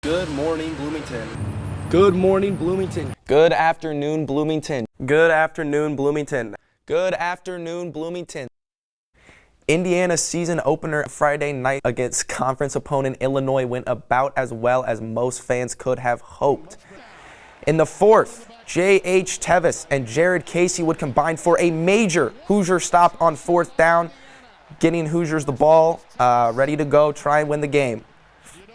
Good morning, Bloomington. Good morning, Bloomington. Good afternoon, Bloomington. Good afternoon, Bloomington. Good afternoon, Bloomington. Indiana's season opener Friday night against conference opponent Illinois went about as well as most fans could have hoped. In the fourth, J.H. Tevis and Jared Casey would combine for a major Hoosier stop on fourth down, getting Hoosiers the ball ready to go, try and win the game.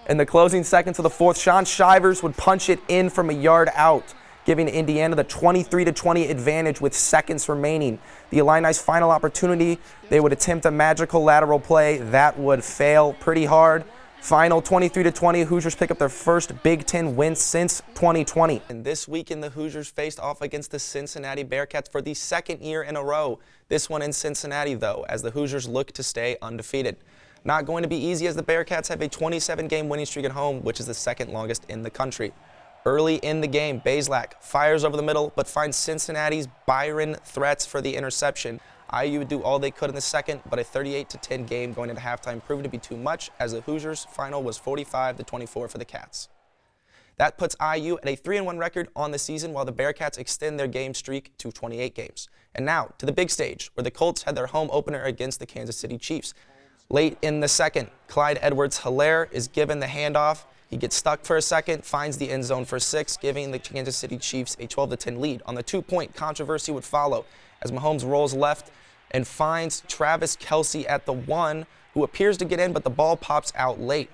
In the closing seconds of the fourth, Sean Shivers would punch it in from a yard out, giving Indiana the 23-20 advantage with seconds remaining. The Illini's final opportunity, they would attempt a magical lateral play. That would fail pretty hard. Final 23-20, Hoosiers pick up their first Big Ten win since 2020. And this weekend, the Hoosiers faced off against the Cincinnati Bearcats for the second year in a row. This one in Cincinnati, though, as the Hoosiers look to stay undefeated. Not going to be easy as the Bearcats have a 27-game winning streak at home, which is the second longest in the country. Early in the game, Bazelak fires over the middle, but finds Cincinnati's Byron Threats for the interception. IU would do all they could in the second, but a 38-10 game going into halftime proved to be too much, as the Hoosiers' final was 45-24 for the Cats. That puts IU at a 3-1 record on the season, while the Bearcats extend their game streak to 28 games. And now to the big stage, where the Colts had their home opener against the Kansas City Chiefs. Late in the second, Clyde Edwards-Helaire is given the handoff. He gets stuck for a second, finds the end zone for 6, giving the Kansas City Chiefs a 12-10 lead. On the 2-point, controversy would follow as Mahomes rolls left and finds Travis Kelce at the 1, who appears to get in, but the ball pops out late.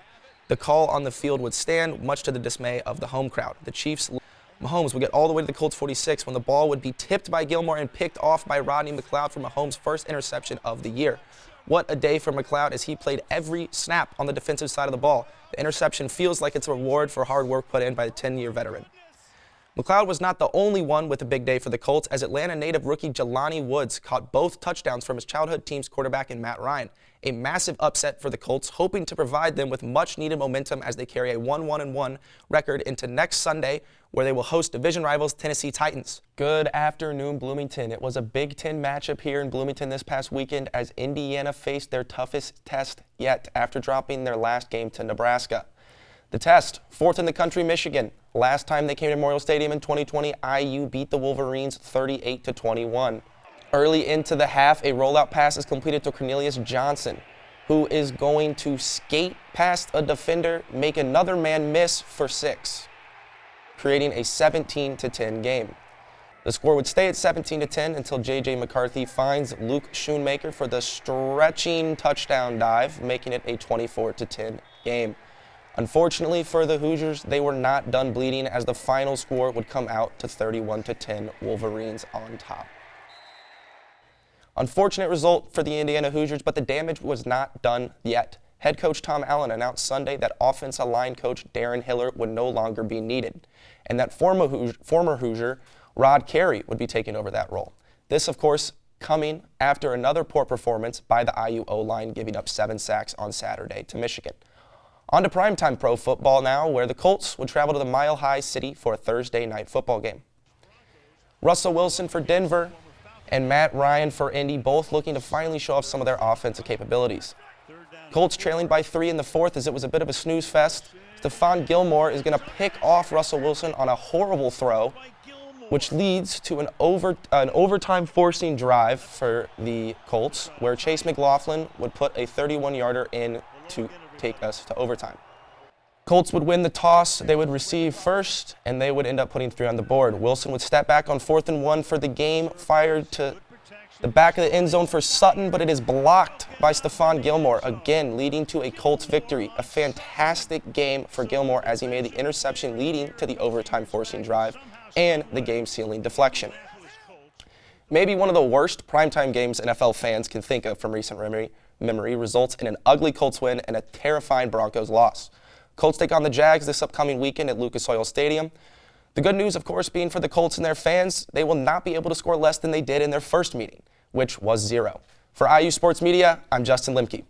The call on the field would stand, much to the dismay of the home crowd. The Chiefs, Mahomes would get all the way to the Colts 46 when the ball would be tipped by Gilmore and picked off by Rodney McLeod for Mahomes' first interception of the year. What a day for McLeod as he played every snap on the defensive side of the ball. The interception feels like it's a reward for hard work put in by the 10-year veteran. McLeod was not the only one with a big day for the Colts, as Atlanta native rookie Jelani Woods caught both touchdowns from his childhood team's quarterback in Matt Ryan. A massive upset for the Colts, hoping to provide them with much-needed momentum as they carry a 1-1-1 record into next Sunday, where they will host division rivals Tennessee Titans. Good afternoon, Bloomington. It was a Big Ten matchup here in Bloomington this past weekend as Indiana faced their toughest test yet after dropping their last game to Nebraska. The test, fourth in the country, Michigan. Last time they came to Memorial Stadium in 2020, IU beat the Wolverines 38-21. Early into the half, a rollout pass is completed to Cornelius Johnson, who is going to skate past a defender, make another man miss for 6, creating a 17-10 game. The score would stay at 17-10 until J.J. McCarthy finds Luke Schoonmaker for the stretching touchdown dive, making it a 24-10 game. Unfortunately for the Hoosiers, they were not done bleeding as the final score would come out to 31-10, Wolverines on top. Unfortunate result for the Indiana Hoosiers, but the damage was not done yet. Head coach Tom Allen announced Sunday that offensive line coach Darren Hiller would no longer be needed, and that former Hoosier Rod Carey would be taking over that role. This, of course, coming after another poor performance by the IU O-line, giving up 7 sacks on Saturday to Michigan. On to primetime pro football now, where the Colts would travel to the Mile High City for a Thursday night football game. Russell Wilson for Denver and Matt Ryan for Indy, both looking to finally show off some of their offensive capabilities. Colts trailing by 3 in the fourth as it was a bit of a snooze fest. Stephon Gilmore is going to pick off Russell Wilson on a horrible throw, which leads to an overtime forcing drive for the Colts, where Chase McLaughlin would put a 31-yarder in to take us to overtime. Colts would win the toss, they would receive first, and they would end up putting 3 on the board. Wilson would step back on 4th and 1 for the game, fired to the back of the end zone for Sutton, but it is blocked by Stephon Gilmore, again leading to a Colts victory. A fantastic game for Gilmore as he made the interception leading to the overtime forcing drive and the game-sealing deflection. Maybe one of the worst primetime games NFL fans can think of from recent memory results in an ugly Colts win and a terrifying Broncos loss. Colts take on the Jags this upcoming weekend at Lucas Oil Stadium. The good news, of course, being for the Colts and their fans, they will not be able to score less than they did in their first meeting, which was 0. For IU Sports Media, I'm Justin Limke.